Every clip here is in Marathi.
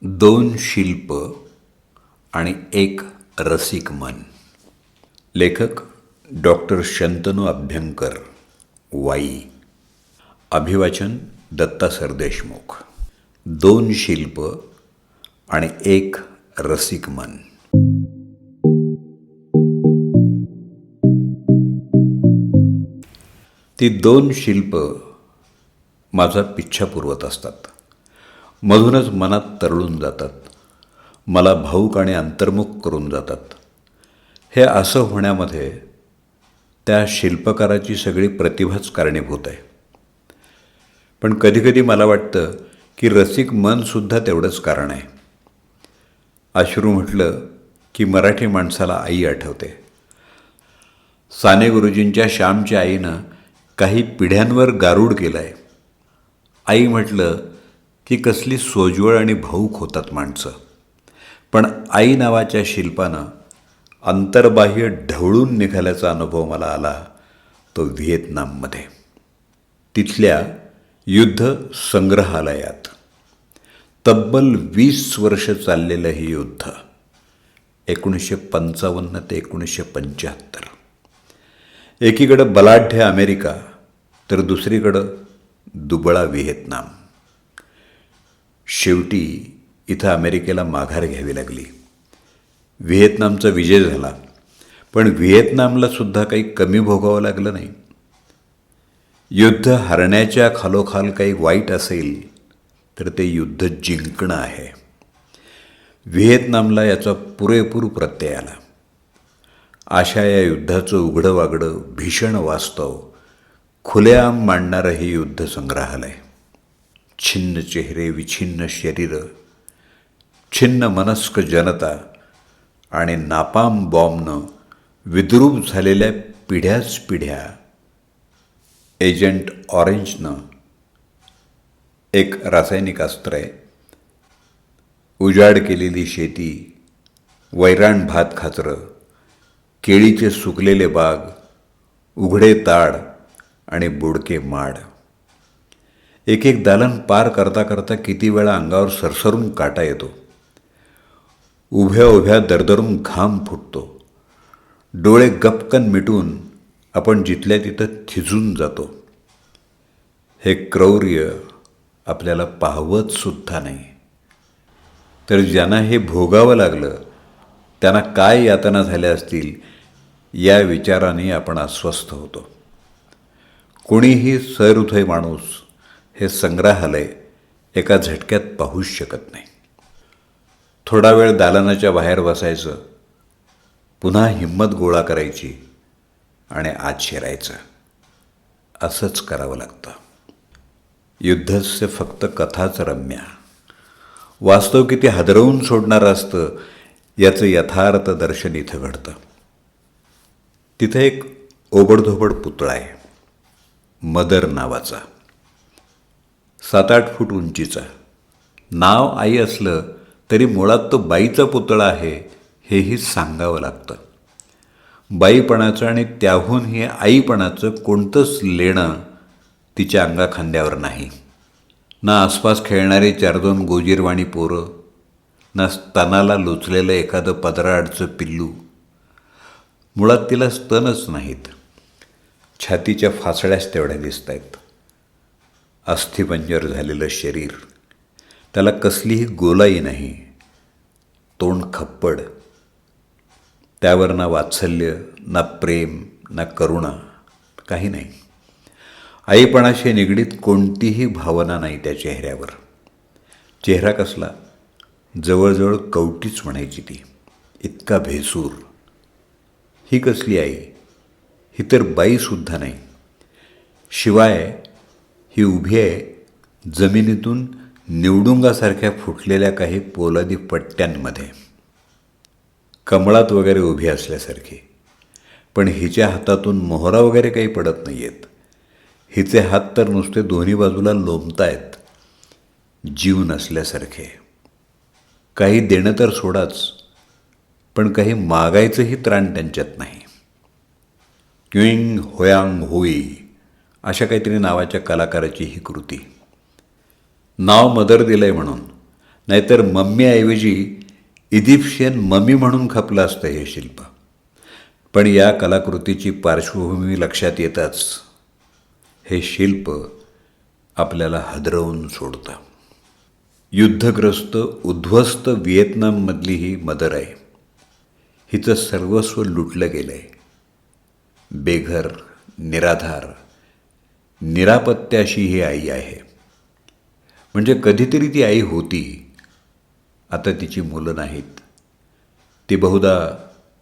दोन शिल्प आणि एक रसिक मन. लेखक डॉक्टर शंतनू अभ्यंकर, वाई. अभिवाचन दत्ता सरदेशमुख. दोन शिल्प आणि एक रसिक मन. ती दोन शिल्प माझा पिच्छा पुरवत असतात. मधूनच मनात तरळून जातात. मला भावूक आणि अंतर्मुख करून जातात. हे असं होण्यामध्ये त्या शिल्पकाराची सगळी प्रतिभाच कारणीभूत आहे. पण कधीकधी मला वाटतं की रसिक मनसुद्धा तेवढंच कारण आहे. अश्रू म्हटलं की मराठी माणसाला आई आठवते. साने गुरुजींच्या श्यामच्या आईनं काही पिढ्यांवर गारूड केलं आहे. आई म्हटलं की कसली सोज्वळ आणि भावूक होतात माणसं. पण आई नावाच्या शिल्पानं अंतर्बाह्य ढवळून निघाल्याचा अनुभव मला आला तो व्हिएतनाममध्ये, तिथल्या युद्ध संग्रहालयात. तब्बल 20 वर्ष चाललेलं हे युद्ध, 1955 ते 1975. एकीकडं बलाढ्य अमेरिका तर दुसरीकडं दुबळा व्हिएतनाम. शेवटी इथं अमेरिकेला माघार घ्यावी लागली. व्हिएतनामचा विजय झाला, पण व्हिएतनामला सुद्धा काही कमी भोगावं लागलं नाही. युद्ध हरण्याच्या खालोखाल काही वाईट असेल तर ते युद्ध जिंकणं आहे. व्हिएतनामला याचा पुरेपूर प्रत्यय आला. अशा या युद्धाचं उघडं वागडं भीषण वास्तव खुलेआम मांडणारं हे युद्ध संग्रहालय. छिन्न चेहरे, विछिन्न शरीरं, छिन्न मनस्क जनता आणि नापाम बॉम्बनं विद्रूप झालेल्या पिढ्याच पिढ्या. एजंट ऑरेंजनं एक रासायनिक अस्त्र आहे. उजाड केलेली शेती, वैराण भात खाचरं, केळीचे सुकलेले बाग, उघडे ताड आणि बुडके माड. एक एक दालन पार करता करता किती वेळा अंगावर सरसरून काटा येतो. उभ्या उभ्या दरदरून घाम फुटतो. डोळे गपकन मिटून आपण जिथल्या तिथं थिजून जातो. हे क्रौर्य आपल्याला पाहवत सुद्धा नाही. तर ज्यांना हे भोगावं लागलं त्यांना काय यातना झाल्या असतील या विचाराने आपण अस्वस्थ होतो. कोणीही सहृदय माणूस हे संग्रहालय एका झटक्यात पाहूच शकत नाही. थोडा वेळ दालनाच्या बाहेर बसायचं, पुन्हा हिंमत गोळा करायची आणि आत शिरायचं. असंच करावं लागतं. युद्धस्य फक्त कथाच रम्या. वास्तव किती हादरवून सोडणारं असतं याचं यथार्थ दर्शन इथं घडतं. तिथं एक ओबडधोबड पुतळा आहे, मदर नावाचा, 7-8 फूट उंचीचा. नाव आई असलं तरी मुळात तो बाईचा पुतळा आहे हेही सांगावं लागतं. बाईपणाचं आणि त्याहूनही आईपणाचं कोणतंच लेणं तिच्या अंगाखांद्यावर नाही. ना आसपास खेळणारे 4-2 गोजीरवाणी पोरं, ना स्तनाला लोचलेलं एखादं पदराआडचं पिल्लू. मुळात तिला स्तनच नाहीत. छातीच्या फासळ्याच तेवढ्या दिसत आहेत. अस्थिपंजर झालेलं शरीर, त्याला कसलीही गोलाई नाही. तोंड खप्पड, त्यावर ना वात्सल्य, ना प्रेम, ना करुणा, काही नाही. आईपणाशी निगडीत कोणतीही भावना नाही त्या चेहऱ्यावर. चेहरा कसला, जवळजवळ कवटीच म्हणायची ती, इतका भेसूर. ही कसली आई? ही तर बाईसुद्धा नाही. शिवाय ही उभी आहे जमिनीतून निवडुंगासारख्या फुटलेल्या काही पोलादी पट्ट्यांमध्ये, कमळात वगैरे उभी असल्यासारखी. पण हिच्या हातातून मोहरा वगैरे काही पडत नाही आहेत. हिचे हात तर नुसते दोन्ही बाजूला लोंबतायत, जीव नसल्यासारखे. काही देणं तर सोडाच, पण काही मागायचंही त्राण त्यांच्यात नाही. क्युईंग होयांग होई अशा काहीतरी नावाच्या कलाकाराची ही कृती. नाव मदर दिलंय म्हणून नाहीतर मम्मीऐवजी इजिप्शियन ममी म्हणून खपलं असतं हे शिल्प. पण या कलाकृतीची पार्श्वभूमी लक्षात येताच हे शिल्प आपल्याला हादरवून सोडतं. युद्धग्रस्त उद्ध्वस्त व्हिएतनाममधली ही मदर आहे. हिचं सर्वस्व लुटलं गेलं आहे. बेघर, निराधार, निरापत्याशी ही आई आहे. म्हणजे कधीतरी ती आई होती, आता तिची मुलं नाहीत. ती बहुधा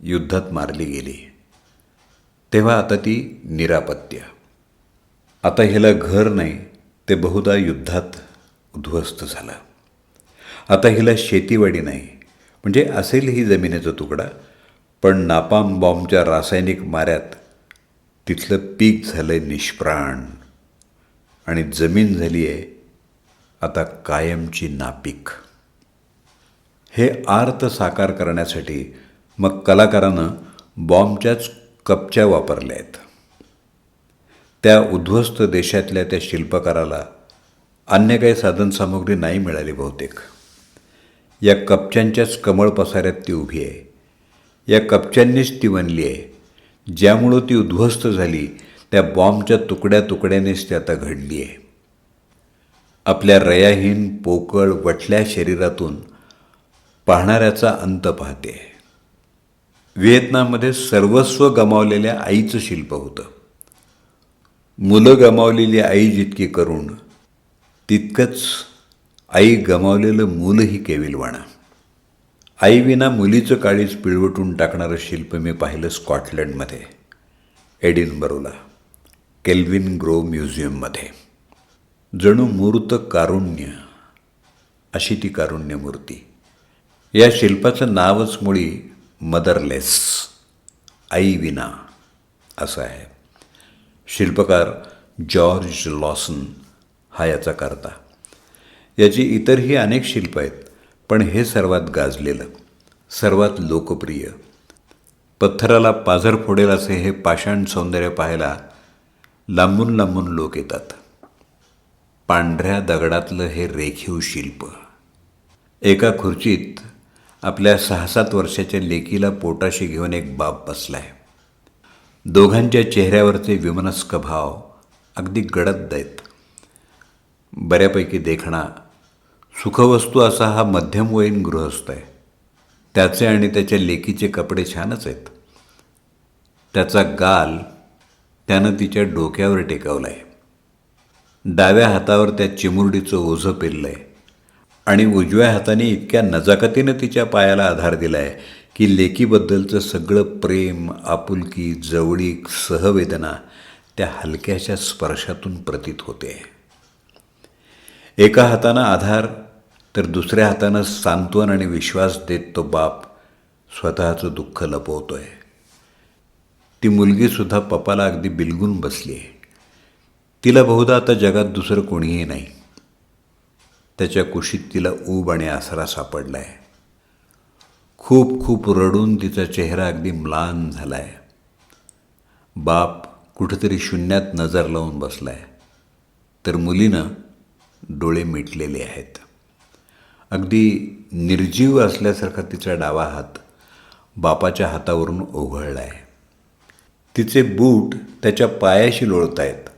युद्धात मारली गेली, तेव्हा आता ती निरापत्या. आता हिला घर नाही, ते बहुधा युद्धात उद्ध्वस्त झालं. आता हिला शेतीवाडी नाही, म्हणजे असेल ही जमिनीचा तुकडा, पण नापाम बॉम्बच्या रासायनिक माऱ्यात तिथलं पीक झालं निष्प्राण आणि जमीन झाली आहे आता कायमची नापीक. हे आर्त साकार करण्यासाठी मग कलाकारानं बॉम्बच्याच कपच्या वापरल्या आहेत. त्या उद्ध्वस्त देशातल्या त्या शिल्पकाराला अन्य काही साधनसामुग्री नाही मिळाली बहुतेक. या कपच्यांच्याच कमळ पसाऱ्यात ती उभी आहे. या कपच्यांनीच ती बनली आहे. ज्यामुळं ती उद्ध्वस्त झाली त्या बॉम्बच्या तुकड्या तुकड्यानेच ती आता घडली आहे. आपल्या रयाहीन पोकळ वटल्या शरीरातून पाहणाऱ्याचा अंत पाहते. व्हिएतनाममध्ये सर्वस्व गमावलेल्या आईचं शिल्प होतं. मुलं गमावलेली आई जितकी करुण, तितकंच आई गमावलेलं मूलही केविलवाणं. आईविना मुलीचं काळीज पिळवटून टाकणारं शिल्प मी पाहिलं स्कॉटलंडमध्ये, एडिनबरोला, केल्विन ग्रोव्ह म्युझियममध्ये. जणू मूर्त कारुण्य, अशी ती कारुण्य मूर्ती. या शिल्पाचं नावच मुळी मदरलेस, आईविना असं आहे. शिल्पकार जॉर्ज लॉसन हा याचा करता. याची इतरही अनेक शिल्प आहेत, पण हे सर्वात गाजलेलं, सर्वात लोकप्रिय. पत्थराला पाझर फोडेल असे हे पाषाण सौंदर्य पाहायला लांबून लांबून लोक येतात. पांढऱ्या दगडातलं हे रेखीव शिल्प. एका खुर्चीत आपल्या 6-7 वर्षाच्या लेकीला पोटाशी घेऊन एक बाप बसलाय. दोघांच्या चेहऱ्यावरचे विमनस्क भाव अगदी गडद आहेत. बऱ्यापैकी देखणा, सुखवस्तू असा हा मध्यमवयीन गृहस्थ आहे. त्याचे आणि त्याच्या लेकीचे कपडे छानच आहेत. त्याचा गाल त्यानं तिच्या डोक्यावर टेकवला आहे. डाव्या हातावर त्या चिमुरडीचं ओझं पेललं आहे आणि उजव्या हाताने इतक्या नजाकतीनं तिच्या पायाला आधार दिला आहे की लेकीबद्दलचं सगळं प्रेम, आपुलकी, जवळीक, सहवेदना त्या हलक्याच्या स्पर्शातून प्रतीत होते. एका हातानं आधार तर दुसऱ्या हातानं सांत्वन आणि विश्वास देत तो बाप स्वतःचं दुःख लपवतोय. ती मुलगीसुद्धा पप्पाला अगदी बिलगून बसली आहे. तिला बहुधा आता जगात दुसरं कोणीही नाही. त्याच्या कुशीत तिला ऊब आणि आसरा सापडला आहे. खूप खूप रडून तिचा चेहरा अगदी म्लान झाला आहे. बाप कुठेतरी शून्यात नजर लावून बसला आहे, तर मुलीनं डोळे मिटलेले आहेत. अगदी निर्जीव असल्यासारखा तिचा डावा हात बापाच्या हातावरून ओघळला आहे. तिचे बूट त्याच्या पायाशी लोळत आहेत.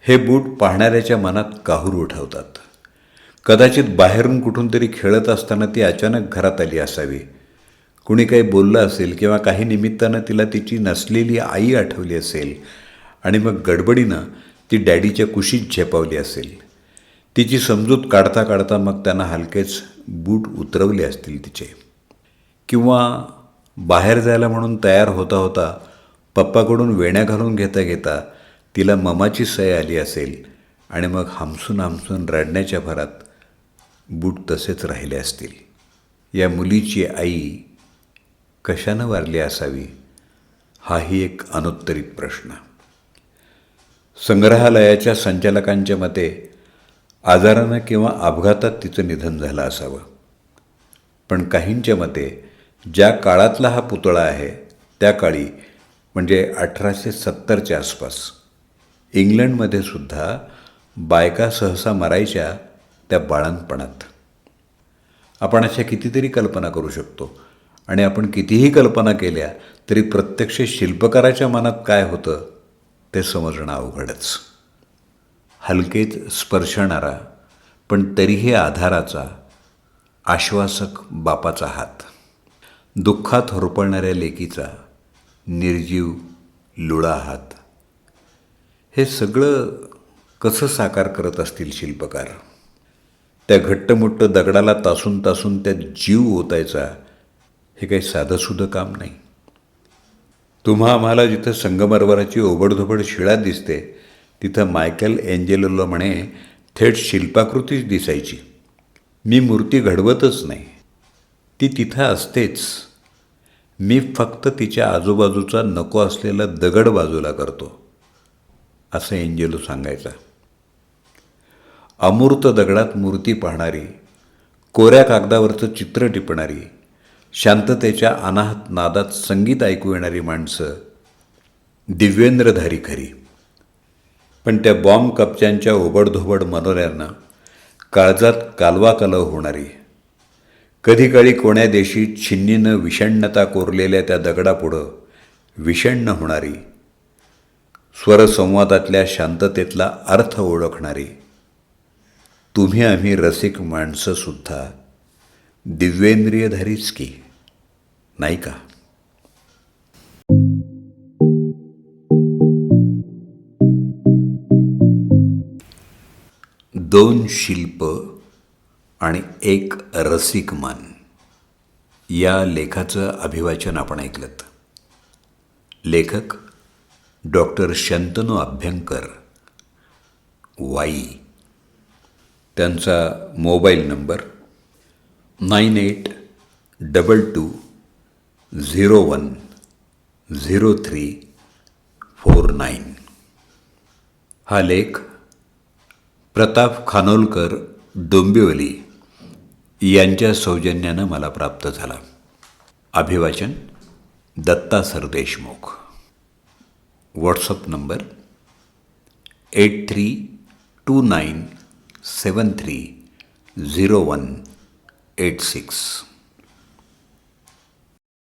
हे बूट पाहणाऱ्याच्या मनात काहूर उठवतात. कदाचित बाहेरून कुठून तरी खेळत असताना ती अचानक घरात आली असावी. कुणी काही बोललं असेल किंवा काही निमित्तानं तिला तिची नसलेली आई आठवली असेल आणि मग गडबडीनं ती डॅडीच्या कुशीत झेपावली असेल. तिची समजूत काढता काढता मग त्यांना हलकेच बूट उतरवले असतील तिचे. किंवा बाहेर जायला म्हणून तयार होता होता पप्पाकडून वेण्या घालून घेता घेता तिला ममाची सय आली असेल आणि मग हमसून हमसून रडण्याच्या भरात बूट तसेच राहिले असतील. या मुलीची आई कशानं वारली असावी, हाही एक अनुत्तरित प्रश्न. संग्रहालयाच्या संचालकांच्या मते आजारानं किंवा अपघातात तिचं निधन झालं असावं. पण काहींच्या मते ज्या काळातला हा पुतळा आहे त्या काळी, म्हणजे 1870च्या आसपास, इंग्लंडमध्ये सुद्धा बायका सहसा मरायच्या त्या बाळंतपणात. आपण अशा कितीतरी कल्पना करू शकतो आणि आपण कितीही कल्पना केल्या तरी प्रत्यक्ष शिल्पकाराच्या मनात काय होतं ते समजणं अवघडच. हलकेच स्पर्शणारा पण तरीही आधाराचा, आश्वासक बापाचा हात, दुःखात होरपळणाऱ्या लेकीचा निर्जीव लुळा हात, हे सगळं कसं साकार करत असतील शिल्पकार. त्या घट्टमुट्ट दगडाला तासून तासून त्यात जीव ओतायचा हे काही साधंसुधं काम नाही. तुम्हा आम्हाला जिथं संगमरवराची ओबडधोबड शिळा दिसते तिथं मायकेल एंजेलोला म्हणे थेट शिल्पाकृतीच दिसायची. मी मूर्ती घडवतच नाही, ती तिथं असतेच. मी फक्त तिच्या आजूबाजूचा नको असलेला दगड बाजूला करतो, असं एंजेलो सांगायचा. अमूर्त दगडात मूर्ती पाहणारी, कोऱ्या कागदावरचं चित्र टिपणारी, शांततेच्या अनाहत नादात संगीत ऐकू येणारी माणसं दिव्येंद्रधारी खरी. पण त्या बॉम्ब कपच्यांच्या ओबडधोबड मनोऱ्यांना काळजात कालवा कलव होणारी, कधीकाळी कोण्या देशी छिन्नीनं विषण्णता कोरलेल्या त्या दगडापुढं विषण्ण होणारी, स्वरसंवादातल्या शांततेतला अर्थ ओळखणारी, तुम्ही आम्ही रसिक माणसंसुद्धा दिव्येंद्रियधारीच की, नाही का? दोन शिल्प आणि एक रसिक मन या लेखाचं अभिवाचन आपण ऐकलंत. लेखक डॉक्टर शंतनू अभ्यंकर, वाई. त्यांचा मोबाईल नंबर 9822010349. हा लेख प्रताप खानोलकर, डोंबिवली यांच्या सौजन्यानं मला प्राप्त झाला. अभिवाचन दत्ता सरदेशमुख. WhatsApp number 8329730186.